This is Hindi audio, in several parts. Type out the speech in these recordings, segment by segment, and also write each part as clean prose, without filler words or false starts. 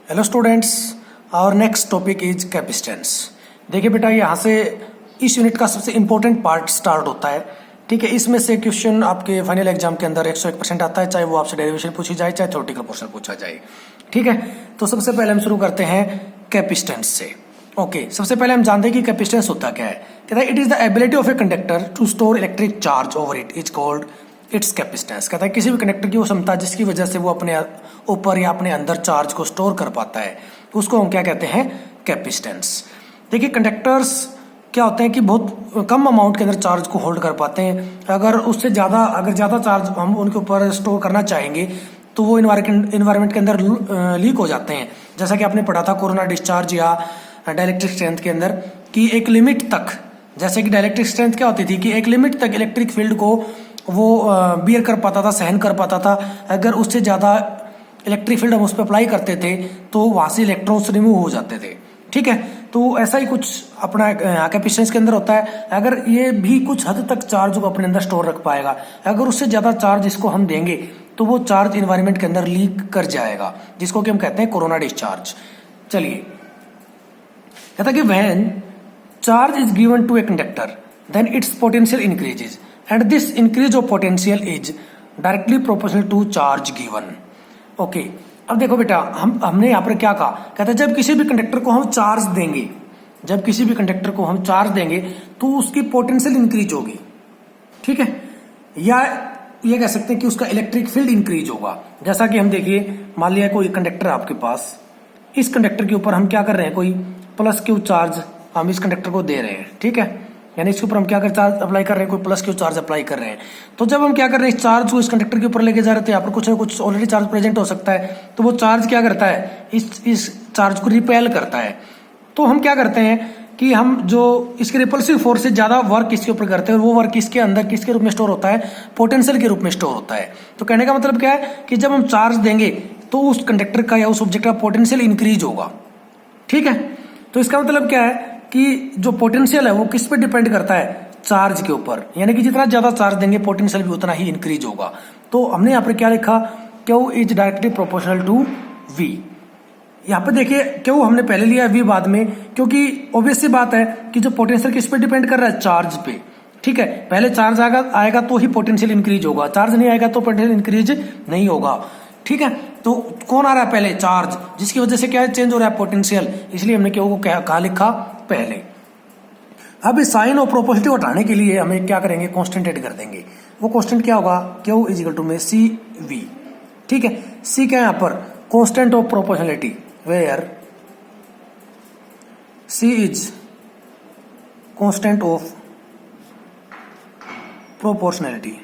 Hello students, our next topic is capacitance. देखिए बेटा, यहाँ से इस यूनिट का सबसे इम्पोर्टेंट पार्ट स्टार्ट होता है। ठीक है, इसमें से क्वेश्चन आपके फाइनल एग्जाम के अंदर 101% आता है, चाहे वो आपसे डेरिवेशन पूछी जाए चाहे थ्योरेटिकल पोर्शन पूछा जाए। ठीक है, तो सबसे पहले हम शुरू करते हैं कैपेसिटेंस से। ओके, सबसे पहले हम जानते हैं कि कैपेसिटेंस होता क्या है। कहता है it is the ability of a conductor to store electric charge over it is called its capacitance. कहता है किसी भी कंडक्टर की वो क्षमता जिसकी वजह से वो अपने ऊपर या अपने अंदर चार्ज को स्टोर कर पाता है, उसको हम क्या कहते हैं, कैपेसिटेंस। देखिए, कंडक्टर्स क्या होते हैं कि बहुत कम अमाउंट के अंदर चार्ज को होल्ड कर पाते हैं। अगर ज़्यादा चार्ज हम उनके ऊपर स्टोर करना चाहेंगे तो वो इन्वायरमेंट के अंदर लीक हो जाते हैं। जैसा कि आपने पढ़ा था कोरोना डिस्चार्ज या डाइलेक्ट्रिक स्ट्रेंथ के अंदर कि एक लिमिट तक, जैसे कि डाइलेक्ट्रिक स्ट्रेंथ क्या होती थी कि एक लिमिट तक इलेक्ट्रिक फील्ड को वो बियर कर पाता था, सहन कर पाता था। अगर उससे ज़्यादा इलेक्ट्रिक फील्ड हम उस पर अप्लाई करते थे तो वहाँ से इलेक्ट्रॉन्स रिमूव हो जाते थे। ठीक है, तो ऐसा ही कुछ अपना कैपेसिटेंस के अंदर होता है। अगर ये भी कुछ हद तक चार्ज को अपने अंदर स्टोर रख पाएगा, अगर उससे ज़्यादा चार्ज इसको हम देंगे तो वो चार्ज इन्वायरमेंट के अंदर लीक कर जाएगा, जिसको कि हम कहते हैं कोरोना डिस्चार्ज। चलिए, कहता कि when charge is given to a conductor then its potential increases and this increase of potential is directly proportional to charge given. Okay, अब देखो बेटा, हमने यहाँ पर क्या कहा। कहता है जब किसी भी कंडक्टर को हम चार्ज देंगे तो उसकी पोटेंशियल इंक्रीज होगी। ठीक है, या ये कह सकते हैं कि उसका इलेक्ट्रिक फील्ड इंक्रीज होगा। जैसा कि हम देखिए, मान लिया कोई कंडक्टर है आपके पास, इस कंडक्टर के ऊपर हम क्या कर रहे हैं, कोई प्लस क्यू चार्ज हम इस कंडक्टर को दे रहे हैं। ठीक है, यानी इसके ऊपर हम क्या कर चार्ज अप्लाई कर रहे हैं, कोई प्लस क्यू चार्ज अप्लाई कर रहे हैं। तो जब हम क्या कर रहे हैं, इस चार्ज को इस कंडक्टर के ऊपर लेके जा रहे थे, यहाँ पर कुछ ना कुछ ऑलरेडी चार्ज प्रेजेंट हो सकता है, तो वो चार्ज क्या करता है, इस चार्ज को रिपेल करता है। तो हम क्या करते हैं कि हम जो इसके रिपल्सिव फोर्स से ज्यादा वर्क इसके ऊपर करते हैं, वो वर्क इसके अंदर किसके रूप में स्टोर होता है, पोटेंशियल के रूप में स्टोर होता है। तो कहने का मतलब क्या है कि जब हम चार्ज देंगे तो उस कंडक्टर का या उस ऑब्जेक्ट का पोटेंशियल इंक्रीज होगा। ठीक है, तो इसका मतलब क्या है कि जो पोटेंशियल है वो किस पे डिपेंड करता है, चार्ज के ऊपर। यानी कि जितना ज्यादा चार्ज देंगे पोटेंशियल भी उतना ही इंक्रीज होगा। तो हमने यहाँ पर क्या लिखा, Q is directly proportional to V. यहाँ पे देखिए, क्यू हमने पहले लिया, वी बाद में, क्योंकि ऑब्वियस सी बात है कि जो पोटेंशियल किस पे डिपेंड कर रहा है, चार्ज पे। ठीक है, पहले चार्ज आएगा तो ही पोटेंशियल इंक्रीज होगा, चार्ज नहीं आएगा तो पोटेंशियल इंक्रीज नहीं होगा। ठीक है, तो कौन आ रहा है पहले, चार्ज, जिसकी वजह से क्या है, चेंज हो रहा है पोटेंशियल, इसलिए हमने क्यू को कहा लिखा पहले। अब इस साइन और प्रोपोर्शनलिटी हटाने के लिए हमें क्या करेंगे, कांस्टेंट ऐड कर देंगे। वो कांस्टेंट क्या होगा, क्यू इज इक्वल टू में सी वी। ठीक है, सी क्या है यहाँ पर, constant of proportionality, where C is constant of proportionality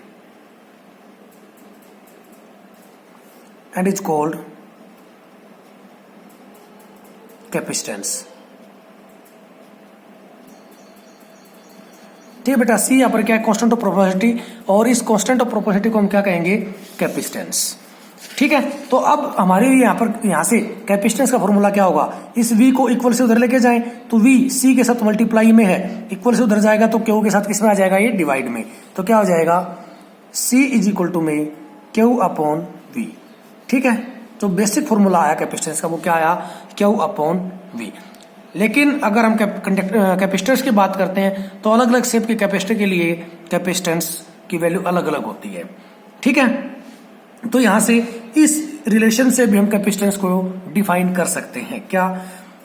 and is called capacitance. ठीक है बेटा, सी यहाँ पर क्या है, कांस्टेंट ऑफ प्रोपोर्शनलिटी, और इस कांस्टेंट ऑफ प्रोपोर्शनलिटी को हम क्या कहेंगे, कैपेसिटेंस। ठीक है, तो अब हमारे यहाँ से कैपेसिटेंस का फॉर्मूला क्या होगा, इस v को इक्वल से उधर लेके जाएं तो v c के साथ मल्टीप्लाई में है, इक्वल से उधर जाएगा तो q के साथ किस में आ जाएगा, ये डिवाइड में। तो क्या हो जाएगा, c इज इक्वल टू में q अपॉन v। ठीक है, जो बेसिक फॉर्मूला आया कैपेसिटेंस का वो क्या आया, क्यू अपॉन वी। लेकिन अगर हम कैपेसिटर्स की बात करते हैं तो अलग अलग शेप के कैपेसिटर के लिए कैपेसिटेंस की वैल्यू अलग अलग होती है। ठीक है, तो यहां से इस रिलेशन से भी हम कैपेसिटेंस को डिफाइन कर सकते हैं। क्या,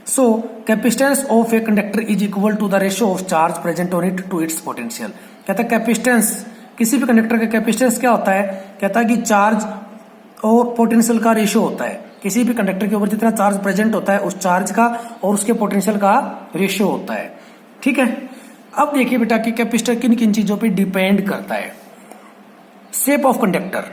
so capacitance of a conductor is equal to the ratio of charge present on it to its potential. कहता है कैपेसिटेंस, किसी भी कंडक्टर का कैपेसिटेंस क्या होता है, कहता है कि चार्ज और पोटेंशियल का रेशियो होता है। किसी भी कंडक्टर के ऊपर जितना चार्ज प्रेजेंट होता है उस चार्ज का और उसके पोटेंशियल का रेशियो होता है। ठीक है, अब देखिए बेटा कि कैपेसिटर किन किन चीजों पे डिपेंड करता है। शेप ऑफ कंडक्टर,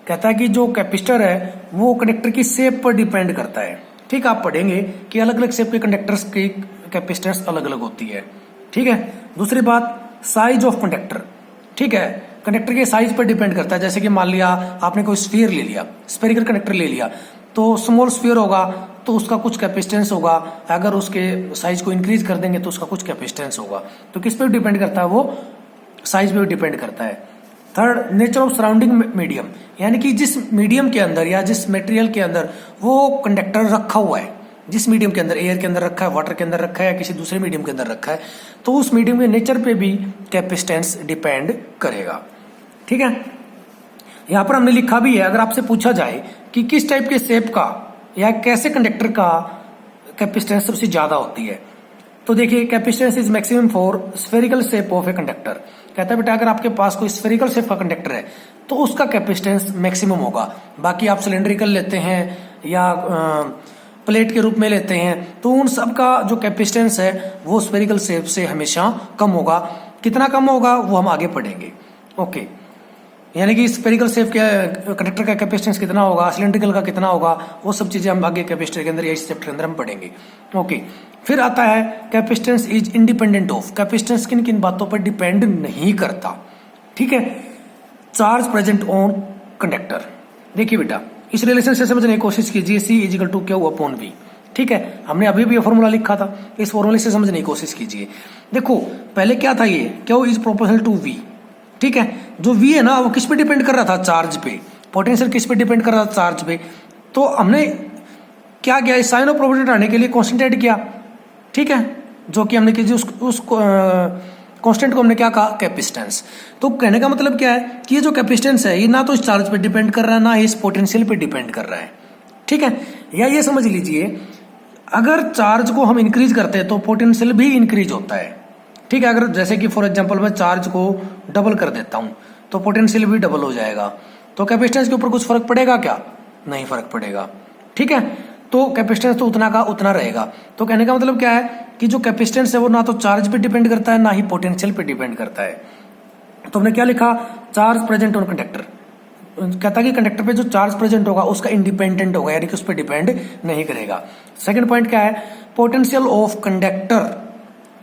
कहता है कि जो कैपेसिटर है वो कंडक्टर की शेप पर डिपेंड करता है। ठीक, आप पढ़ेंगे कि अलग अलग शेप के कंडक्टर्स की कैपेसिटेंस अलग अलग होती है। ठीक है, दूसरी बात, साइज ऑफ कंडक्टर। ठीक है, कंडक्टर के साइज पर डिपेंड करता है। जैसे कि मान लिया आपने कोई स्फीयर ले लिया, स्फेरिकल कंडक्टर ले लिया, तो स्मॉल स्फीयर होगा तो उसका कुछ कैपेसिटेंस होगा, अगर उसके साइज को इंक्रीज कर देंगे तो उसका कुछ कैपेसिटेंस होगा। तो किस पे डिपेंड करता है, वो साइज पे डिपेंड करता है। Third, nature of surrounding medium, यानी कि जिस मीडियम के अंदर या जिस मटेरियल के अंदर वो कंडक्टर रखा हुआ है, जिस मीडियम के अंदर, एयर के अंदर रखा है, वाटर के अंदर रखा है या किसी दूसरे मीडियम के अंदर रखा है, तो उस मीडियम के नेचर पे भी कैपेसिटेंस डिपेंड करेगा। ठीक है, यहां पर हमने लिखा भी है, अगर आपसे पूछा जाए कि किस टाइप के शेप का या कैसे कंडक्टर का कैपेसिटेंस सबसे ज्यादा होती है, तो देखिए capacitance is maximum for spherical shape of a conductor. कहता है बेटा अगर आपके पास कोई स्फेरिकल शेप का कंडक्टर है तो उसका कैपेसिटेंस मैक्सिमम होगा। बाकी आप सिलेंड्रिकल लेते हैं या प्लेट के रूप में लेते हैं तो उन सब का जो कैपेसिटेंस है वो स्फेरिकल शेप से हमेशा कम होगा। कितना कम होगा वो हम आगे पढ़ेंगे। ओके, यानी कि स्फेरिकल शेप के कंडक्टर का कैपेसिटेंस कितना होगा, सिलेंड्रिकल का कितना होगा, वो सब चीजें हम आगे कैपेसिटर के अंदर या इस चैप्टर के अंदर हम पढ़ेंगे। ओके, फिर आता है capacitance is independent of. Capacitance किन किन बातों पर डिपेंड नहीं करता। ठीक है, चार्ज प्रेजेंट ऑन कंडक्टर। देखिए बेटा इस रिलेशन से समझने की कोशिश कीजिए, C is equal to Q upon V। ठीक है, हमने अभी भी फॉर्मूला लिखा था, इस फॉर्मूले से समझने की कोशिश कीजिए। देखो पहले क्या था, ये Q is proportional to V। ठीक है, जो V है ना वो किस पे डिपेंड कर रहा था, चार्ज पे। पोटेंशियल किस पे डिपेंड कर रहा था, चार्ज पे। तो हमने क्या किया, इस साइन ऑफ प्रोबेबिलिटी हटाने के लिए कांस्टेंट ऐड किया। ठीक है, जो कि हमने कीजिए उस कांस्टेंट को हमने क्या कहा, कैपेसिटेंस। तो कहने का मतलब क्या है कि ये जो कैपेसिटेंस है ये ना तो इस चार्ज पे डिपेंड कर रहा है ना इस पोटेंशियल पे डिपेंड कर रहा है। ठीक है, या ये समझ लीजिए अगर चार्ज को हम इंक्रीज करते हैं तो पोटेंशियल भी इंक्रीज होता है। ठीक है, अगर जैसे कि फॉर एग्जांपल मैं चार्ज को डबल कर देता हूं तो पोटेंशियल भी डबल हो जाएगा। तो कैपेसिटेंस के ऊपर कुछ फर्क पड़ेगा क्या, नहीं फर्क पड़ेगा। ठीक है, तो कैपेसिटेंस तो उतना का उतना रहेगा। तो कहने का मतलब क्या है कि जो कैपेसिटेंस है वो ना तो चार्ज पे डिपेंड करता है ना ही पोटेंशियल पे डिपेंड करता है। तो हमने क्या लिखा, चार्ज प्रेजेंट ऑन कंडक्टर। कहता है कि कंडक्टर पे जो चार्ज प्रेजेंट होगा उसका इंडिपेंडेंट होगा, यानी कि उस पर डिपेंड नहीं करेगा। सेकंड पॉइंट क्या है, पोटेंशियल ऑफ कंडक्टर।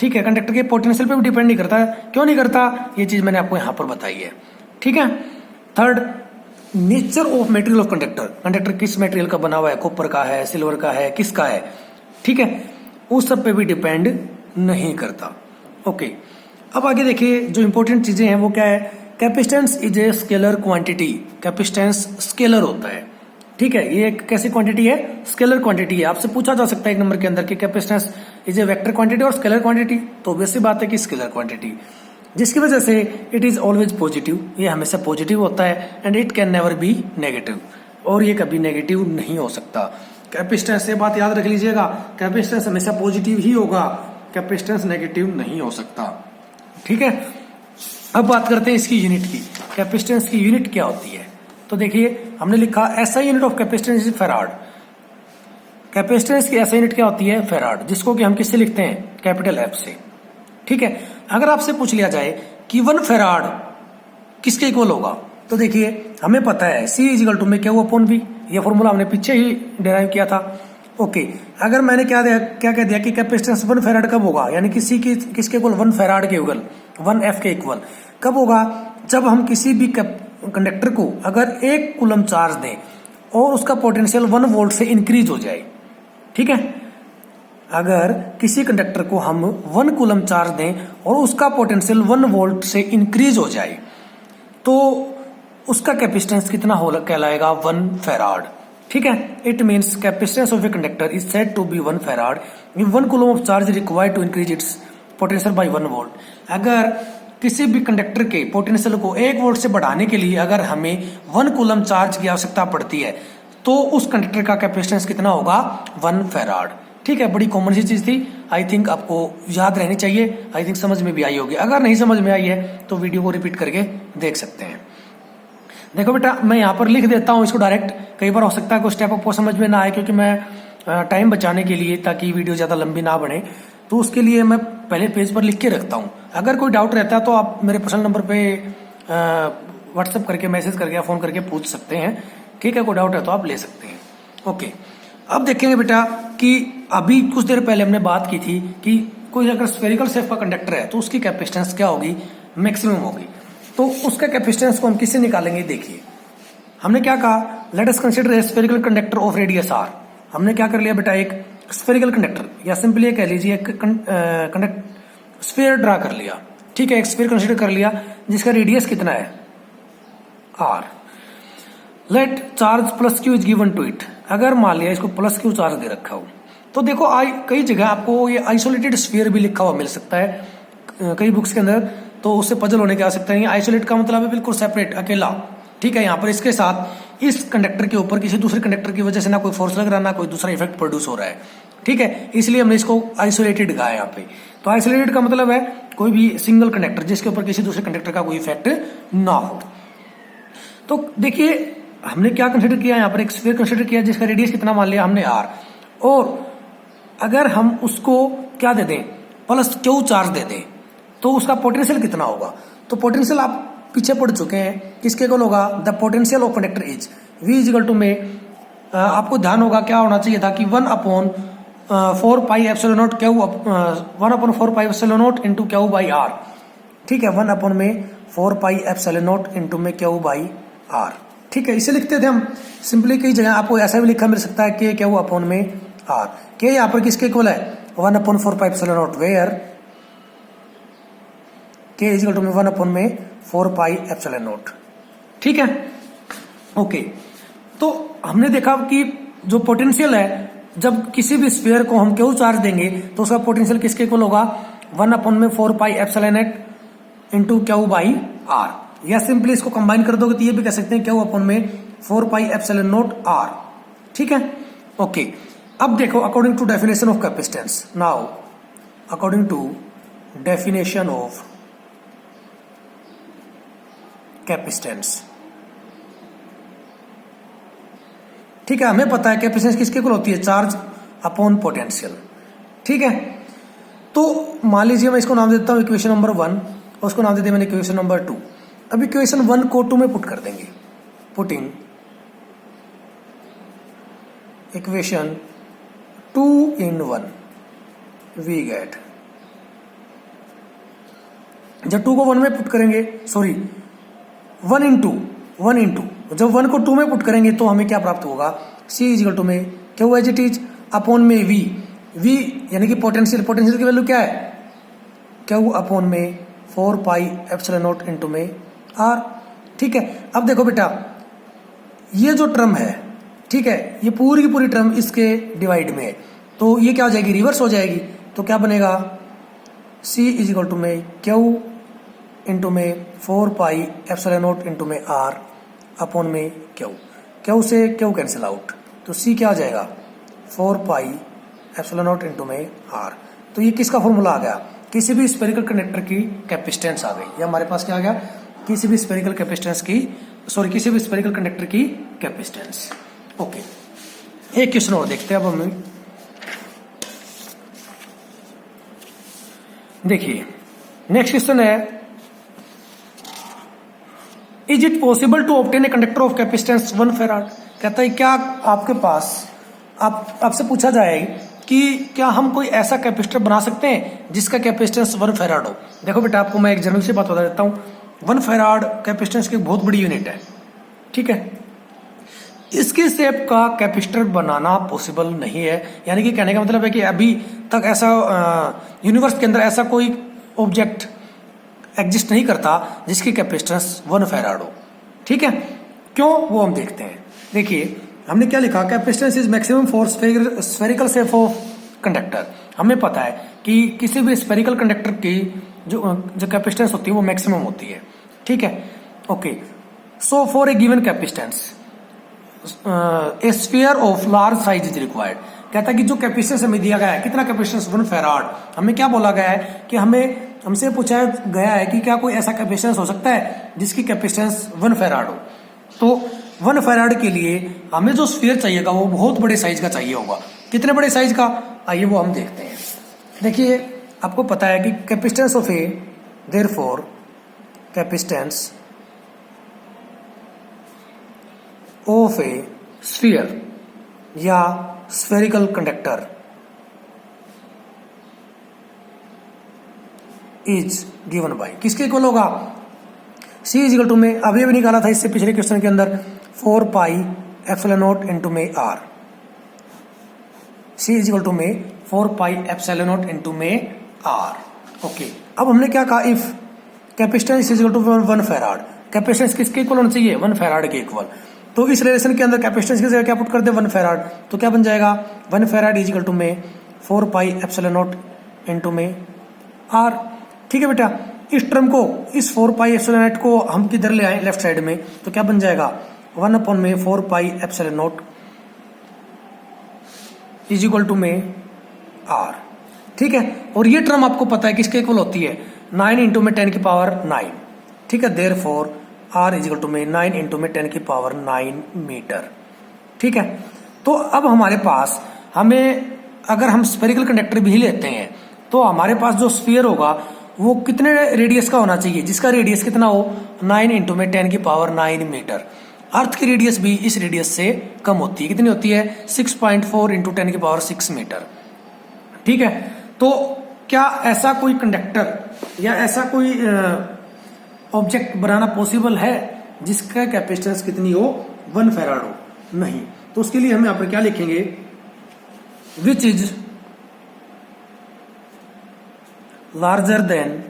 ठीक है, कंडक्टर के पोटेंशियल पे भी डिपेंड नहीं करता है। क्यों नहीं करता, ये चीज मैंने आपको यहां पर बताई है। ठीक है, third nature of material of conductor. Conductor किस मटेरियल का बना हुआ है, कॉपर का है, सिल्वर का है, किसका है। ठीक है, उस सब पे भी डिपेंड नहीं करता। ओके, अब आगे देखिए जो इंपॉर्टेंट चीजें हैं वो क्या है, capacitance is a scalar quantity. Capacitance scalar होता है। ठीक है, ये एक कैसी क्वांटिटी है, स्केलर क्वांटिटी है। आपसे पूछा जा सकता है एक नंबर के अंदर कि capacitance is a vector quantity और स्केलर क्वांटिटी, तो ऑब्वियस सी बात है कि स्केलर क्वांटिटी, जिसकी वजह से इट इज ऑलवेज पॉजिटिव, ये हमेशा पॉजिटिव होता है। And it can never be negative, और ये कभी नेगेटिव नहीं हो सकता। कैपेसिटेंस से बात याद रख लीजिएगा, कैपेसिटेंस हमेशा पॉजिटिव ही होगा, कैपेसिटेंस नेगेटिव नहीं हो सकता। ठीक है, अब बात करते हैं इसकी यूनिट की। कैपेसिटेंस की यूनिट क्या होती है, तो देखिए हमने लिखा SI unit of capacitance is farad. Capacitance की SI यूनिट क्या होती है, फैराड, जिसको कि हम किससे लिखते हैं, कैपिटल F से। ठीक है, अगर आपसे पूछ लिया जाए कि 1 फैराड किसके इक्वल होगा, तो देखिए हमें पता है C इजिकल टू में Q अपॉन V, ये फॉर्मूला हमने पीछे ही डिराइव किया था। ओके, अगर मैंने क्या कह दिया कि कैपेसिटेंस 1 फैराड कब होगा, यानी कि C की किसके इक्वल, 1 फैराड के इक्वल, 1 F के इक्वल कब होगा, जब हम किसी भी कंडक्टर को अगर 1 कूलम चार्ज दें और उसका पोटेंशियल 1 वोल्ट से इंक्रीज हो जाए। ठीक है, अगर किसी कंडक्टर को हम 1 कूलम चार्ज दें और उसका पोटेंशियल 1 वोल्ट से इंक्रीज हो जाए तो उसका कैपेसिटेंस कितना हो कहलाएगा, 1 फैराड। ठीक है, it means capacitance of a conductor is said to be 1 farad if 1 coulomb of charge required to increase its potential by 1 volt. अगर किसी भी कंडक्टर के पोटेंशियल को 1 वोल्ट से बढ़ाने के लिए अगर हमें 1 कूलम चार्ज की आवश्यकता पड़ती है तो उस कंडक्टर का कैपेसिटेंस कितना होगा, 1 फैराड। ठीक है, बड़ी कॉमन सी चीज थी, आई थिंक आपको याद रहनी चाहिए, आई थिंक समझ में भी आई होगी। अगर नहीं समझ में आई है तो वीडियो को रिपीट करके देख सकते हैं। देखो बेटा मैं यहाँ पर लिख देता हूँ इसको डायरेक्ट, कई बार हो सकता है कोई स्टेप आपको समझ में ना आए, क्योंकि मैं टाइम बचाने के लिए, ताकि वीडियो ज्यादा लंबी ना बने, तो उसके लिए मैं पहले पेज पर लिख के रखता हूँ। अगर कोई डाउट रहता है तो आप मेरे पर्सनल नंबर पे व्हाट्सएप करके, मैसेज करके या फोन करके पूछ सकते हैं। ठीक है, कोई डाउट है तो आप ले सकते हैं। ओके, अब देखेंगे बेटा कि अभी कुछ देर पहले हमने बात की थी कि कोई अगर स्फेरिकल शेप का कंडक्टर है तो उसकी कैपेसिटेंस क्या होगी, मैक्सिमम होगी। तो उसका कैपेसिटेंस को हम किससे निकालेंगे, देखिए हमने क्या कहा, let us consider a spherical conductor of radius r। हमने क्या कर लिया बेटा, एक स्फेरिकल कंडक्टर, या सिंपली ये कह लीजिए स्फीयर ड्रा कर लिया। ठीक है, एक स्फीयर कंसीडर कर लिया जिसका रेडियस कितना है, r। Let charge plus Q is given to it. अगर मान लिया इसको प्लस क्यू चार्ज दे रखा हो तो देखो कई जगह आपको ये आइसोलेटेड स्फीयर भी लिखा हुआ मिल सकता है कई बुक्स के अंदर, तो उससे पजल होने की आवश्यकता नहीं है। आइसोलेट का मतलब है बिल्कुल सेपरेट, अकेला। ठीक है, यहाँ पर इसके साथ इस कंडक्टर के ऊपर किसी दूसरे कंडक्टर की वजह से ना कोई फोर्स लग रहा, ना कोई दूसरा इफेक्ट प्रोड्यूस हो रहा है। ठीक है, इसलिए हमने इसको आइसोलेटेड कहा है यहाँ पे। तो आइसोलेटेड का मतलब है कोई भी सिंगल कंडक्टर जिसके ऊपर किसी दूसरे कंडक्टर का कोई इफेक्ट ना हो। तो देखिए हमने क्या कंसिडर किया, यहाँ पर एक स्फीयर कंसिडर किया जिसका रेडियस कितना मान लिया हमने r, और अगर हम उसको क्या दे दें, प्लस क्यू चार्ज दे दें, तो उसका पोटेंशियल कितना होगा। तो पोटेंशियल आप पीछे पढ़ चुके हैं, किसके इक्वल होगा, the potential of conductor is v is equal to में आपको ध्यान होगा क्या होना चाहिए था कि 1/4 pi epsilon naught Q 1/4 pi epsilon naught into Q by R. ठीक है, 1/4 पाई एप्सिलॉन नॉट इंटू में क्यू बाई आर। ठीक है, इसे लिखते थे हम सिंपली, कई जगह आपको ऐसा भी लिखा मिल सकता है के क्यू अपॉन में आर। के यहाँ पर किसके इक्वल है, 1/4 पाई एप्सिलॉन नॉट, वेयर के इजिकल टू में 1/4 पाई एप्सिलॉन नॉट। ठीक है, ओके। तो हमने देखा कि जो पोटेंशियल है, जब किसी भी स्फीयर को हम क्यू चार्ज देंगे तो उसका पोटेंशियल किसके इक्वल होगा, 1/4 pi epsilon naught into Q by R, या सिंपली इसको कंबाइन कर दोगे तो ये भी कह सकते हैं क्यू अपॉन में 4 पाई एप्सिलॉन नॉट आर। ठीक है, ओके। अब देखो according to definition of capacitance, now according to definition of capacitance, ठीक है, हमें पता है कैपेसिटेंस किसके इक्वल होती है, चार्ज अपॉन पोटेंशियल। ठीक है, तो मान लीजिए मैं इसको नाम देता हूं इक्वेशन नंबर 1 और उसको नाम दे दिया मैंने इक्वेशन नंबर 2। अब इक्वेशन 1 को 2 में पुट कर देंगे, putting equation 2 in 1 we get, जब 2 को 1 में पुट करेंगे, सॉरी 1 into जब 1 को 2 में पुट करेंगे तो हमें क्या प्राप्त होगा, C इजिकल टू में Q as it is upon में V यानी कि पोटेंशियल की वैल्यू क्या है, क्यू अपॉन में 4 पाई एप्सिलॉन नॉट इंटू में R। ठीक है, अब देखो बेटा ये जो टर्म है, ठीक है, ये पूरी की पूरी टर्म इसके डिवाइड में है, तो ये क्या हो जाएगी, रिवर्स हो जाएगी। तो क्या बनेगा, C इजिकल टू में क्यू इंटू में 4 पाई एप्सिलॉन नॉट इंटू में R अपॉन में क्यू से क्यू कैंसिल आउट, तो C क्या आ जाएगा, 4 पाई एप्सिलॉन नॉट इंटू में R। तो ये किसका फॉर्मूला आ गया, किसी भी स्फेरिकल कंडक्टर की कैपेसिटेंस आ गई। ये हमारे पास क्या आ गया, किसी भी स्फेरिकल कंडक्टर की कैपेसिटेंस। ओके, एक क्वेश्चन और देखते हैं अब हम। देखिए नेक्स्ट क्वेश्चन है, is it possible to obtain a conductor of capacitance 1 farad. कहता है क्या आपके पास आपसे पूछा जाए कि क्या हम कोई ऐसा कैपेसिटर बना सकते हैं जिसका कैपेसिटेंस 1 फैराड हो। देखो बेटा आपको मैं एक जनरल सी बात बता देता हूँ, 1 फैराड कैपेसिटेंस की बहुत बड़ी यूनिट है। ठीक है, इसके शेप का कैपेसिटर बनाना पॉसिबल नहीं है, यानी कि कहने का मतलब है कि अभी तक ऐसा यूनिवर्स के अंदर ऐसा कोई ऑब्जेक्ट एग्जिस्ट नहीं करता जिसकी कैपेसिटेंस 1 फैराड हो। ठीक है, क्यों, वो हम देखते हैं। देखिए हमने क्या लिखा, capacitance is maximum for spherical shape of conductor. हमें पता है कि किसी भी स्फेरिकल कंडक्टर की जो कैपेसिटेंस होती है वो मैक्सिमम होती है। ठीक है, okay. So for a given capacitance A sphere of large size is required. कहता है कि जो कैपेसिटेंस हमें दिया गया है, कितना कैपेसिटेंस, 1 फैराड, हमें क्या बोला गया है कि हमसे पूछा गया है कि क्या कोई ऐसा कैपेसिटेंस हो सकता है जिसकी कैपेसिटेंस 1 फैराड हो। तो 1 फैराड के लिए हमें जो स्फीयर चाहिएगा वो बहुत बड़े साइज का चाहिए होगा। कितने बड़े साइज का, आइए वो हम देखते हैं। देखिए आपको पता है कि capacitance of a, therefore capacitance of a sphere या spherical conductor is given by, किसके इक्वल होगा, C इजिकल टू में अभी भी निकाला था इससे पिछले क्वेश्चन के अंदर, 4 पाई एप्सिलॉन नॉट इंटू में R। C इजिकल टू में 4 पाई एप्सिलॉन नॉट इंटू में R। ओके, अब हमने क्या कहा, if capacitance is equal to 1 farad, capacitance किसके इक्वल होना चाहिए, 1 फैराड के इक्वल। तो इस रिलेशन के अंदर कैपेसिटेंस की जगह क्या पुट कर दे 1 फेराड, तो क्या बन जाएगा 1 फेराड इज इक्वल टू में 4 पाई एप्सिलॉन नॉट इनटू में आर। ठीक है बेटा, इस टर्म को, इस 4 पाई एप्सिलॉन नॉट को हम किधर ले आए लेफ्ट साइड में, तो क्या बन जाएगा 1 अपॉन में 4 pi epsilon naught is equal to में आर। ठीक है, और ये टर्म आपको पता है किसके इक्वल होती है 9 इंटू में 10 की पावर 9। ठीक है, therefore R is equal to में 9 इंटू में 10 की पावर 9 मीटर। ठीक है, तो अब हमारे पास, हमें अगर हम स्फेरिकल कंडक्टर भी लेते हैं तो हमारे पास जो स्फीयर होगा वो कितने रेडियस का होना चाहिए, जिसका रेडियस कितना हो 9 इंटू में 10 की पावर 9 मीटर। अर्थ की रेडियस भी इस रेडियस से कम होती है, कितनी होती है 6.4 इंटू 10 की पावर 6 मीटर। ठीक है, तो क्या ऐसा कोई कंडक्टर या ऐसा कोई ऑब्जेक्ट बनाना पॉसिबल है जिसका कैपेसिटेंस कितनी हो 1 फेराड हो? नहीं। तो उसके लिए हम यहां पर क्या लिखेंगे, which is larger than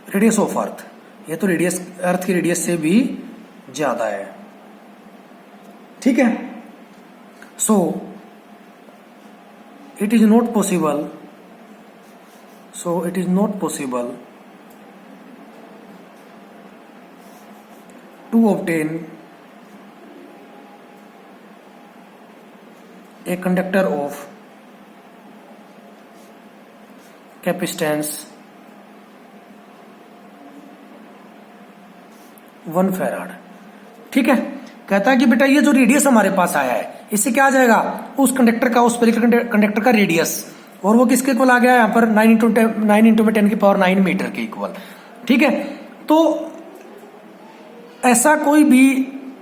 radius of अर्थ। ये तो रेडियस, अर्थ की रेडियस से भी ज्यादा है। ठीक है, सो it is not possible, so it is not possible to obtain a conductor of capacitance 1 farad. ठीक है, कहता है कि बेटा ये जो रेडियस हमारे पास आया है इससे क्या आ जाएगा, उस कंडक्टर का, उस स्फेरिकल कंडक्टर का रेडियस, और वो किसके इक्वल आ गया यहाँ पर 9 इंटू में 10 की पावर 9 मीटर के इक्वल। ठीक है, तो ऐसा कोई भी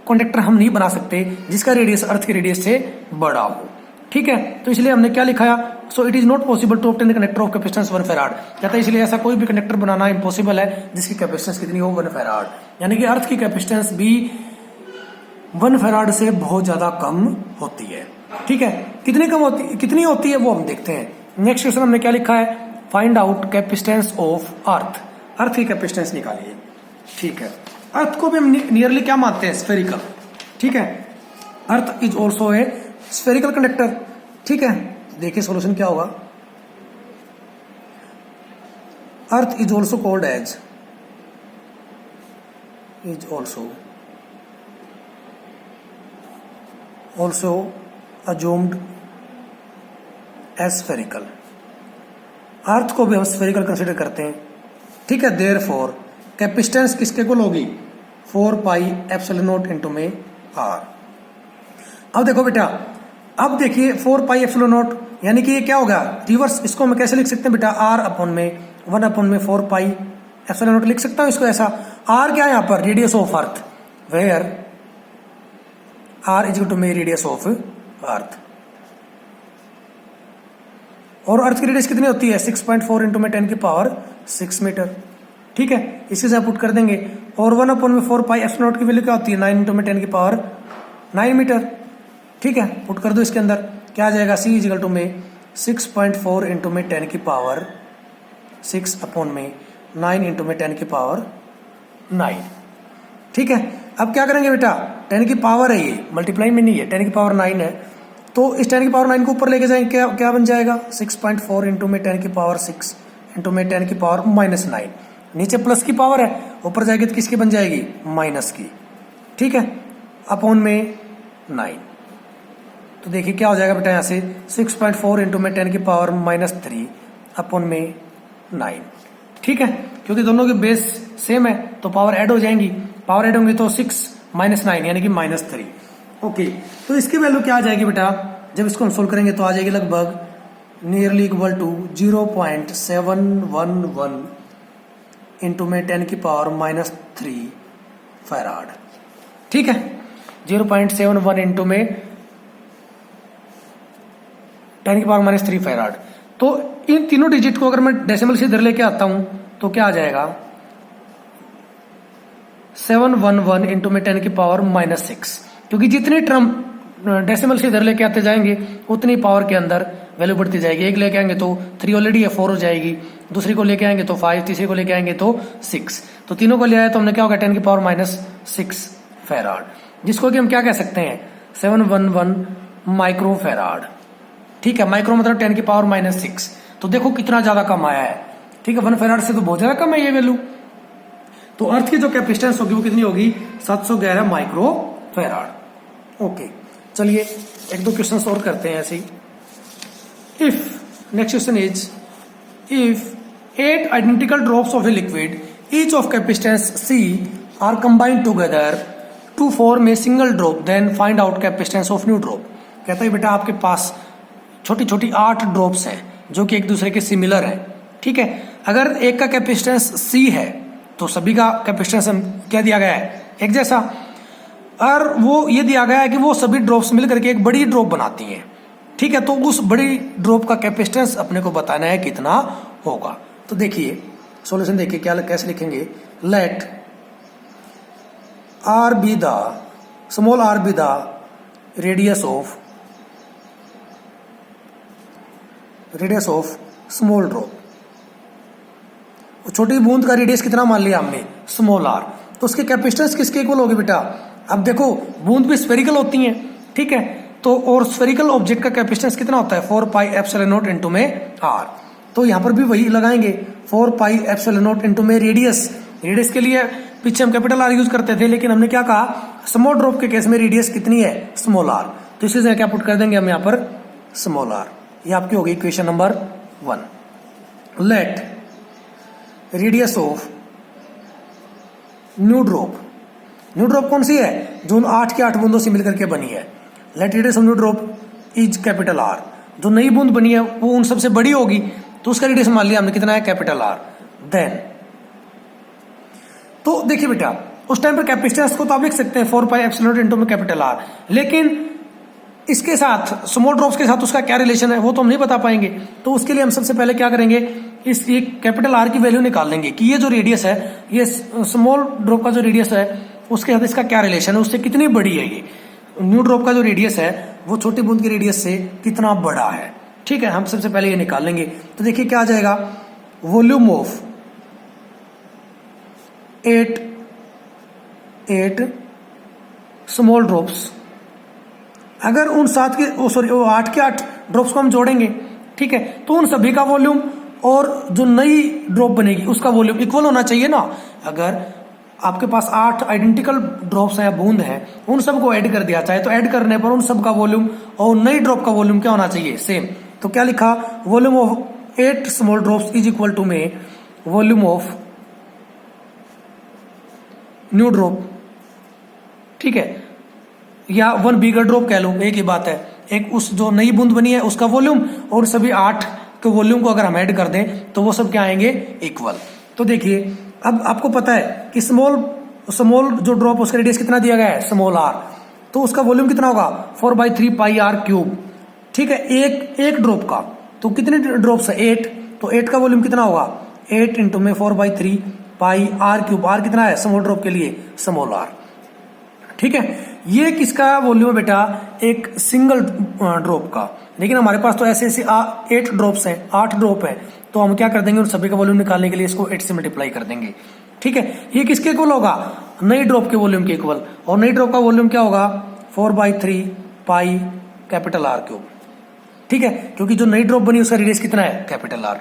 कंडक्टर हम नहीं बना सकते जिसका रेडियस अर्थ के रेडियस से बड़ा हो। ठीक है, तो इसलिए हमने क्या लिखा, so it is not possible to obtain the conductor of capacitance 1 farad. कहता है इसलिए ऐसा कोई भी कंडक्टर बनाना इम्पॉसिबल है जिसकी कैपेसिटेंस कितनी हो 1 फेराड, यानी कि अर्थ की कैपेसिटेंस भी 1 फेराड से बहुत ज्यादा कम होती है। ठीक है, कितनी होती है वो हम देखते हैं। नेक्स्ट क्वेश्चन हमने क्या लिखा है, find out capacitance of earth, earth की कैपेसिटेंस निकालिए। ठीक है, अर्थ को भी हम नियरली क्या मानते हैं, स्फेरिकल। ठीक है, earth is also a spherical conductor. ठीक है, देखिए सॉल्यूशन क्या होगा, earth is also called as, is also assumed as spherical. Earth को भी हम स्फेरिकल कंसिडर करते हैं। ठीक है, देयरफॉर कैपेसिटेंस किसके इक्वल होगी 4 पाई एप्सिलॉन नॉट इनटू में आर। अब देखो बेटा, अब देखिए 4 पाई एप्सिलॉन नॉट, यानी कि ये क्या होगा रिवर्स, इसको हम कैसे लिख सकते हैं बेटा, आर अपॉन में 1 अपॉन में 4 पाई एप्सिलॉन नॉट लिख सकता हूं इसको ऐसा। आर क्या है यहाँ पर, radius of earth, where R is equal to में रेडियस ऑफ अर्थ। और अर्थ की रेडियस कितनी होती है 6.4 इंटू में 10 की पावर 6 मीटर। ठीक है, इसी से पुट कर देंगे, और 1 अपॉन में 4 पाई एप्सिलॉन नॉट की वैल्यू क्या होती है 9 इंटू में 10 की पावर 9 मीटर। ठीक है, पुट कर दो इसके अंदर, क्या आ जाएगा सी इज इक्वल टू में 6.4 इंटू में 10 की पावर 6 अपॉन में 9 इंटू में 10 की पावर 9। ठीक है, अब क्या करेंगे बेटा, 10 की पावर है ये, मल्टीप्लाई में नहीं है, 10 की पावर 9 है, तो इस 10 की पावर 9 को ऊपर लेके जाएंगे, क्या बन जाएगा 6.4 इंटू में 10 की पावर 6 इंटू में 10 की पावर -9। नीचे प्लस की पावर है, ऊपर जाएगी तो किसकी बन जाएगी माइनस की। ठीक है, अपॉन में 9, तो देखिए क्या हो जाएगा बेटा यहाँ से 6.4 इंटू में 10 की पावर -3 अपॉन में 9। ठीक है, क्योंकि दोनों की बेस सेम है तो पावर ऐड हो जाएंगी, पावर ऐड होंगी तो 6 -9 यानी कि -3। ओके, तो इसकी वैल्यू क्या आ जाएगी बेटा, जब इसको हम सोल्व करेंगे तो आ जाएगी लगभग नियरली इक्वल टू 0.711 इंटू में 10 की पावर -3 फैराड। ठीक है, 0.71 इंटू में 10 की पावर -3 फैराड। तो इन तीनों डिजिट को अगर मैं डेसिमल से इधर लेके आता हूं तो क्या आ जाएगा 711 इंटू में 10 की पावर -6, क्योंकि जितनी टर्म डेसिमल से इधर लेके आते जाएंगे उतनी पावर के अंदर वैल्यू बढ़ती जाएगी। एक लेके आएंगे तो 3 ऑलरेडी है 4 हो जाएगी, दूसरी को लेके आएंगे तो 5, तीसरी को लेके आएंगे तो 6, तो तीनों को ले आए तो हमने क्या होगा 10 की पावर माइनस 6 फेराड, जिसको कि हम क्या कह सकते हैं 711 माइक्रो फेराड। ठीक है, माइक्रो मतलब 10 की पावर माइनस 6, तो देखो कितना ज्यादा कम आया है। ठीक है, 1 फेराड से तो बहुत ज्यादा कम है ये वैल्यू। तो अर्थ की जो कैपेसिटेंस होगी वो कितनी होगी 711 माइक्रो फेराड। ओके, चलिए एक दो क्वेश्चन और करते हैं ऐसे ही। If next question is if 8 identical drops of a liquid each of capacitance C are combined together to form a single drop then find out capacitance of new drop. कहता है बेटा आपके पास छोटी छोटी 8 ड्रॉप्स हैं जो कि एक दूसरे के सिमिलर हैं। ठीक है, अगर एक का कैपेसिटेंस C है तो सभी का कैपेसिटेंस क्या दिया गया है एक जैसा, और वो ये दिया गया है कि वो सभी ड्रॉप्स मिलकर के एक बड़ी ड्रॉप बनाती हैं। ठीक है, तो उस बड़ी ड्रॉप का कैपेसिटेंस अपने को बताना है कितना होगा। तो देखिए सॉल्यूशन देखिए क्या कैसे लिखेंगे। Let R be the small R be the radius of small drop. छोटी बूंद का रेडियस कितना मान लिया हमने स्मॉल आर, तो उसकी कैपेसिटेंस किसके इक्वल होगी बेटा। अब देखो बूंद भी स्फेरिकल होती हैं। ठीक है, तो और स्फेरिकल ऑब्जेक्ट का कैपेसिटेंस कितना होता है 4 पाई एप्सिलॉन नॉट इनटू में आर। तो यहां पर भी वही लगाएंगे 4 पाई एप्सिलॉन नॉट इनटू में रेडियस। रेडियस के लिए पीछे हम कैपिटल आर यूज करते थे, लेकिन हमने क्या कहा स्मॉल ड्रॉप के केस में रेडियस कितनी है स्मॉल आर, तो इसी से क्या पुट कर देंगे हम यहाँ पर स्मॉल आर। ये आपकी होगी equation number 1। Let radius of new drop कौन सी है जो 8 की 8 बूंदों से मिलकर के बनी है। Let radius of new drop is capital R. जो नई बूंद बनी है वो उन सबसे बड़ी होगी, तो उसका रेडियस मान लिया हमने कितना है कैपिटल आर। देन तो देखिए बेटा उस टाइम पर कैपेसिटेंस को तो आप लिख सकते हैं 4 पाई एप्सिलॉन नॉट इनटू में कैपिटल आर, लेकिन इसके साथ स्मॉल ड्रॉप्स के साथ उसका क्या रिलेशन है वो तो हम नहीं बता पाएंगे। तो उसके लिए हम सबसे पहले क्या करेंगे इस ये कैपिटल आर की वैल्यू निकाल लेंगे कि ये जो रेडियस है ये स्मॉल ड्रॉप का जो रेडियस है उसके साथ इसका क्या रिलेशन है, उससे कितनी बड़ी है ये न्यू ड्रॉप का जो रेडियस है वो छोटी बूंद की रेडियस से कितना बड़ा है। ठीक है, हम सबसे पहले ये निकाल लेंगे। तो देखिए क्या आ जाएगा वॉल्यूम ऑफ 8 स्मॉल ड्रॉप्स। अगर उन 8 के 8 ड्रॉप्स को हम जोड़ेंगे, ठीक है, तो उन सभी का वॉल्यूम और जो नई ड्रॉप बनेगी उसका वॉल्यूम इक्वल होना चाहिए ना। अगर आपके पास 8 आइडेंटिकल ड्रॉप्स हैं बूंद हैं, उन सबको ऐड कर दिया जाए तो ऐड करने पर उन सब का वॉल्यूम और नई ड्रॉप का वॉल्यूम क्या होना चाहिए सेम। तो क्या लिखा volume of 8 small drops is equal to में वॉल्यूम ऑफ न्यू ड्रॉप। ठीक है, या 1 बिगर ड्रॉप कह लो, एक ही बात है। एक उस जो नई बूंद बनी है उसका वॉल्यूम और सभी 8 के वॉल्यूम को अगर हम ऐड कर दें तो वो सब क्या आएंगे इक्वल। तो देखिए अब आपको पता है कि स्मॉल जो ड्रॉप उसका रेडियस कितना दिया गया है स्मॉल आर, तो उसका वॉल्यूम कितना होगा 4/3 पाई आर क्यूब। ठीक है, एक ड्रॉप का तो कितने ड्रॉप्स है 8, तो 8 का वॉल्यूम कितना होगा 8 इंटू में 4/3 पाई आर क्यूब। आर कितना है स्मॉल ड्रॉप के लिए स्मॉल आर। ठीक है, ये किसका वॉल्यूम है बेटा एक सिंगल ड्रॉप का, लेकिन हमारे पास तो ऐसे 8 ड्रॉप्स हैं 8 ड्रॉप है, तो हम क्या कर देंगे उन सभी का वॉल्यूम निकालने के लिए इसको 8 से मल्टीप्लाई कर देंगे। ठीक है, ये किसके इक्वल होगा नई ड्रॉप के वॉल्यूम के इक्वल, और नई ड्रॉप का वॉल्यूम क्या होगा 4/3 पाई कैपिटल आर क्यूब। ठीक है, क्योंकि जो नई ड्रॉप बनी उसका रेडियस कितना है कैपिटल आर।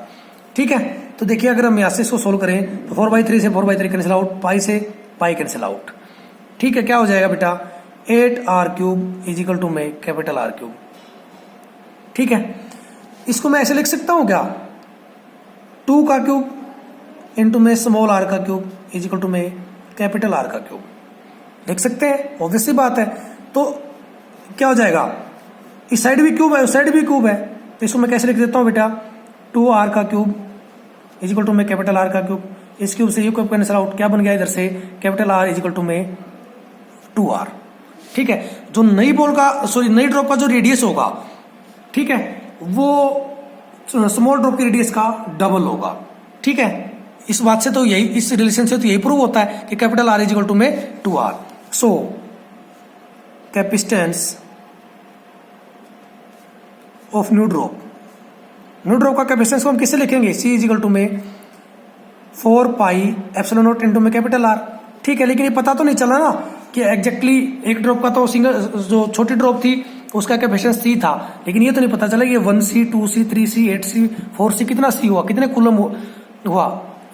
ठीक है, तो देखिए अगर हम यहाँ से इसको सोल्व करें तो 4/3 से 4/3 कैंसिल आउट, पाई से पाई कैंसिल आउट। ठीक है, क्या हो जाएगा बेटा 8r cube is equal to में कैपिटल आर क्यूब। ठीक है, इसको मैं ऐसे लिख सकता हूं क्या 2 का क्यूब इंटू में स्मॉल आर का क्यूब इज इक्वल टू में कैपिटल आर का क्यूब लिख सकते हैं, ऑब्वियस सी बात है। तो क्या हो जाएगा इस साइड भी क्यूब है उस साइड भी क्यूब है, तो इसको मैं कैसे लिख देता हूं बेटा 2r का क्यूब इज इक्वल टू में कैपिटल आर का क्यूब। इस क्यूब से ये क्यूब कैंसिल आउट, क्या बन गया इधर से capital R is equal to में 2r। ठीक है, जो नई ड्रॉप का जो रेडियस होगा, ठीक है, वो स्मॉल ड्रॉप की रेडियस का डबल होगा। ठीक है, इस बात से तो यही इस रिलेशन से तो यही प्रूव होता है कि capital R is equal to में 2r। So capacitance of new drop no drop का कैपेसिटेंस को हम किससे लिखेंगे, C इज इक्वल टू में 4 पाई एप्सिलॉन नॉट इनटू में कैपिटल R। ठीक है, लेकिन ये पता तो नहीं चला ना कि एग्जैक्टली एक ड्रॉप का तो सिंगल जो छोटी ड्रॉप थी उसका कैपेसिटेंस C था, लेकिन ये तो नहीं पता चला ये 1C 2C 3C 8C 4C कितना C हुआ, कितने कूलम हुआ,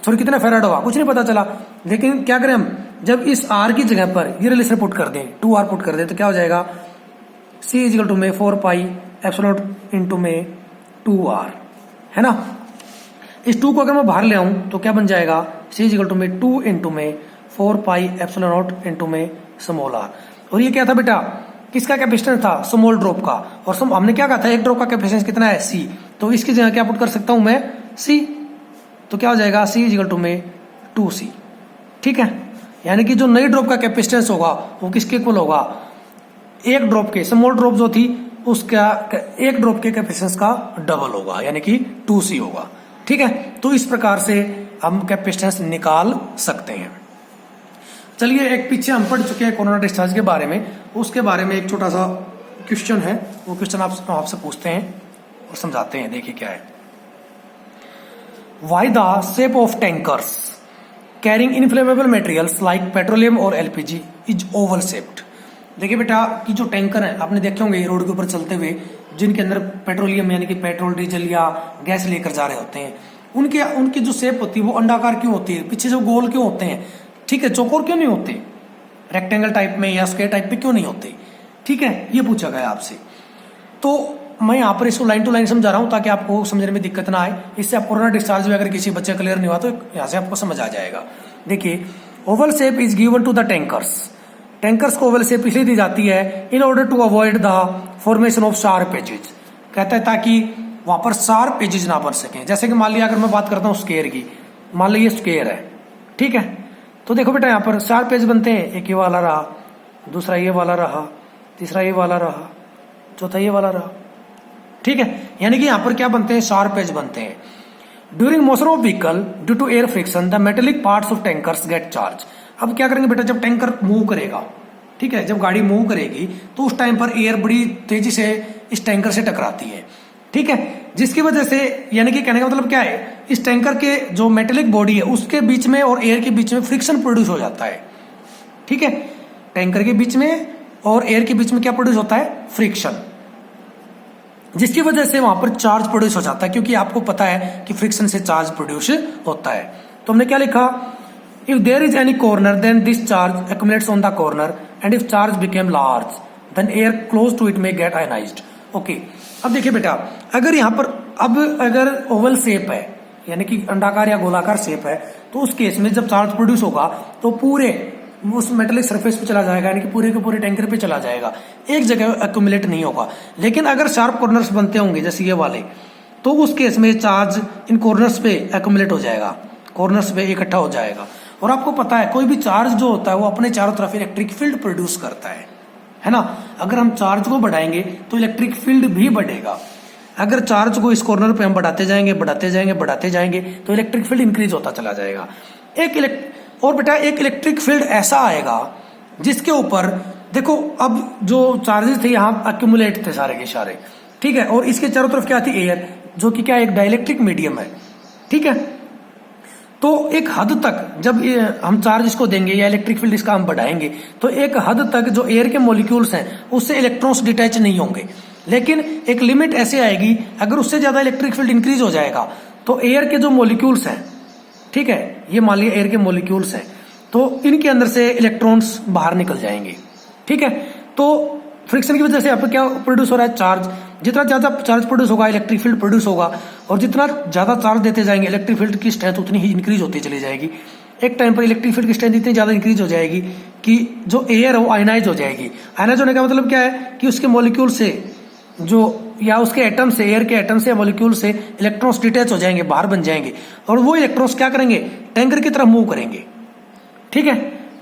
सॉरी कितना फेराड हुआ, कुछ नहीं पता चला। लेकिन क्या करें हम, जब इस R की जगह पर ये रिलेशन पुट कर दें, 2R पुट कर दें, तो क्या हो जाएगा, C इज इक्वल टू में 4 पाई एप्सिलॉन नॉट इनटू में 2R, है ना। इस 2 को अगर मैं बाहर ले आऊं तो क्या बन जाएगा, C इज इक्वल टू में 2 इनटू में 4 पाई एप्सिलॉन नॉट इनटू में स्मॉल r। और ये क्या था बेटा, किसका कैपेसिटेंस था, स्मॉल ड्रॉप का, और हमने क्या कहा था, एक ड्रॉप का कैपेसिटेंस कितना है, C। तो इसकी जगह क्या पुट कर सकता हूं मैं, C। तो क्या हो जाएगा, C इज इक्वल टू में 2C। ठीक है, यानी कि जो नई ड्रॉप का कैपेसिटेंस होगा वो किसके इक्वल होगा, एक ड्रॉप के, स्मॉल ड्रॉप जो थी उसका एक ड्रॉप के कैपेसिटेंस का डबल होगा, यानी कि 2C होगा। ठीक है, तो इस प्रकार से हम कैपेसिटेंस निकाल सकते हैं। चलिए, एक पीछे हम पढ़ चुके हैं कोरोना डिस्चार्ज के बारे में, उसके बारे में एक छोटा सा क्वेश्चन है, वो क्वेश्चन आपसे पूछते हैं और समझाते हैं। देखिए क्या है, why the shape of tankers carrying inflammable materials like petroleum और एलपीजी इज ओवल शेप्ड। देखिए बेटा कि जो टैंकर है आपने देखे होंगे रोड के ऊपर चलते हुए, जिनके अंदर पेट्रोलियम यानी कि पेट्रोल डीजल या गैस लेकर जा रहे होते हैं, उनकी जो शेप होती है वो अंडाकार क्यों होती है, पीछे जो गोल क्यों होते हैं, ठीक है, चौकोर क्यों नहीं होते, रेक्टेंगल टाइप में या स्क्वायर टाइप में क्यों नहीं होते। ठीक है, ये पूछा गया आपसे। तो मैं यहाँ पर इसको लाइन टू लाइन समझा रहा हूँ ताकि आपको समझने में दिक्कत ना आए। इससे आप कोरोना डिस्चार्ज में अगर किसी बच्चे क्लियर नहीं हुआ तो यहाँ से आपको समझ आ जाएगा। देखिए, oval shape is given to the tankers. Tankers को ओवल शेप इसलिए दी जाती है in order to avoid the formation of sharp edges. कहता है ताकि वहां पर शार्प एजेस ना बन सके। जैसे कि मान लिया अगर मैं बात करता हूँ स्क्वायर की, मान लो ये स्क्वायर है, ठीक है, तो देखो बेटा यहाँ पर शार्प एज बनते हैं, एक ये वाला रहा, दूसरा ये वाला रहा, तीसरा ये वाला रहा, चौथा ये वाला रहा। ठीक है, यानी कि यहाँ पर क्या बनते हैं, शार्प एज बनते हैं। During motion of vehicle due to air friction the metallic parts of tankers get charge. अब क्या करेंगे बेटा, जब टैंकर मूव करेगा, ठीक है, जब गाड़ी मूव करेगी तो उस टाइम पर एयर बड़ी तेजी से इस टैंकर से टकराती है। ठीक है, जिसकी वजह से, यानी कि कहने का मतलब क्या है, इस टैंकर के जो मेटेलिक बॉडी है उसके बीच में और एयर के बीच में फ्रिक्शन प्रोड्यूस हो जाता है। ठीक है, टैंकर के बीच में और एयर के बीच में क्या प्रोड्यूस होता है, फ्रिक्शन, जिसकी वजह से वहां पर चार्ज प्रोड्यूस हो जाता है, क्योंकि आपको पता है कि फ्रिक्शन से चार्ज प्रोड्यूस होता है। तो हमने क्या लिखा, if there is any corner then this charge accumulates on the corner and if charge became large then air close to it में गेट आयनाइज्ड। ओके, अब देखिए बेटा, अगर यहाँ पर अगर ओवल शेप है यानी कि अंडाकार या गोलाकार शेप है, तो उस केस में जब चार्ज प्रोड्यूस होगा तो पूरे उस मेटेलिक सरफेस पे चला जाएगा, यानी कि पूरे के पूरे टैंकर पे चला जाएगा, एक जगह एक्यूमुलेट नहीं होगा। लेकिन अगर शार्प कॉर्नर्स बनते होंगे जैसे ये वाले, तो उस केस में चार्ज इन कॉर्नर्स पे एक्यूमुलेट हो जाएगा, कॉर्नर्स पे इकट्ठा हो जाएगा। और आपको पता है कोई भी चार्ज जो होता है वो अपने चारों तरफ इलेक्ट्रिक फील्ड प्रोड्यूस करता है ना। अगर हम चार्ज को बढ़ाएंगे तो इलेक्ट्रिक फील्ड भी बढ़ेगा। अगर चार्ज को इस कॉर्नर पे हम बढ़ाते जाएंगे तो इलेक्ट्रिक फील्ड इंक्रीज होता चला जाएगा। और बेटा एक इलेक्ट्रिक फील्ड ऐसा आएगा जिसके ऊपर देखो, अब जो चार्जेस थे यहाँ एक्यूमुलेट थे सारे के सारे, ठीक है, और इसके चारों तरफ क्या थी, एयर, जो कि क्या एक डाइलेक्ट्रिक मीडियम है। ठीक है, तो एक हद तक जब हम चार्ज इसको देंगे या इलेक्ट्रिक फील्ड इसका हम बढ़ाएंगे तो एक हद तक जो एयर के मॉलिक्यूल्स हैं उससे इलेक्ट्रॉन्स डिटैच नहीं होंगे। लेकिन एक लिमिट ऐसे आएगी, अगर उससे ज्यादा इलेक्ट्रिक फील्ड इंक्रीज हो जाएगा तो एयर के जो मॉलिक्यूल्स हैं, ठीक है, ये मान लिया एयर के मॉलिक्यूल्स हैं, तो इनके अंदर से इलेक्ट्रॉन्स बाहर निकल जाएंगे। ठीक है, तो फ्रिक्शन की वजह से यहाँ पर क्या प्रोड्यूस हो रहा है, चार्ज। जितना ज्यादा चार्ज प्रोड्यूस होगा इलेक्ट्रिक फील्ड प्रोड्यूस होगा, और जितना ज्यादा चार्ज देते जाएंगे इलेक्ट्रिक फील्ड की स्ट्रेंथ उतनी ही इंक्रीज होती चली जाएगी। एक टाइम पर इलेक्ट्रिक फील्ड की स्ट्रेंथ इतनी ज्यादा इंक्रीज हो जाएगी कि जो एयर है वो आयनाइज हो जाएगी। आयनाइज होने का मतलब क्या है कि उसके मॉलिक्यूल से जो या उसके एटम से, एयर के एटम से या मॉलिक्यूल से इलेक्ट्रॉन्स डिटैच हो जाएंगे, बाहर बन जाएंगे, और वो इलेक्ट्रॉन्स क्या करेंगे, टैंकर की तरफ मूव करेंगे। ठीक है,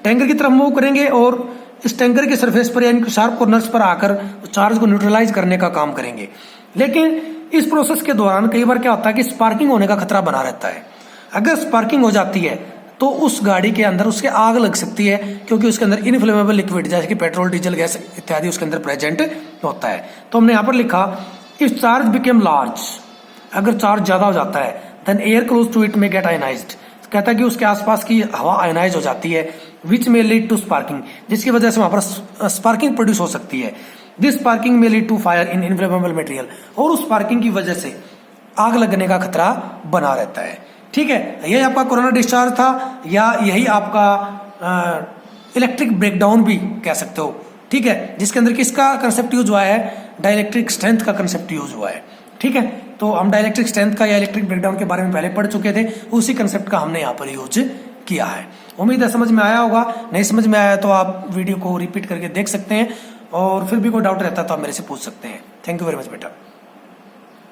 टैंकर की तरफ मूव करेंगे और इस टैंकर के सरफेस पर यानी शार्प कॉर्नर्स पर आकर चार्ज को न्यूट्रलाइज करने का काम करेंगे। लेकिन इस प्रोसेस के दौरान कई बार क्या होता है कि स्पार्किंग होने का खतरा बना रहता है। अगर स्पार्किंग हो जाती है तो उस गाड़ी के अंदर उसके आग लग सकती है, क्योंकि उसके अंदर इनफ्लेमेबल लिक्विड जैसे कि पेट्रोल, डीजल, गैस इत्यादि उसके अंदर प्रेजेंट होता है। तो हमने यहाँ पर लिखा इफ चार्ज बिकेम लार्ज, अगर चार्ज ज्यादा हो जाता है then air close to it में गेट आयनाइज्ड, कहता है कि उसके आसपास की हवा आयनाइज हो जाती है, विच में लीड टू स्पार्किंग, जिसकी वजह से वहां पर स्पार्किंग प्रोड्यूस हो सकती है। दिस स्पार्किंग में lead to fire in inflammable material, और उस स्पार्किंग की वजह से आग लगने का खतरा बना रहता है। ठीक है, यही आपका कोरोना डिस्चार्ज था, या यही आपका इलेक्ट्रिक ब्रेकडाउन भी कह सकते हो। ठीक है, जिसके अंदर किसका कंसेप्ट यूज हुआ है, डाइलेक्ट्रिक स्ट्रेंथ का कंसेप्ट यूज हुआ है। ठीक है, तो हम डाइलेक्ट्रिक स्ट्रेंथ का या इलेक्ट्रिक ब्रेकडाउन के बारे में पहले पढ़ चुके थे, उसी कंसेप्ट का हमने यहाँ पर यूज किया है। उम्मीद है समझ में आया होगा, नहीं समझ में आया तो आप वीडियो को रिपीट करके देख सकते हैं, और फिर भी कोई डाउट रहता है तो आप मेरे से पूछ सकते हैं। थैंक यू वेरी मच बेटा।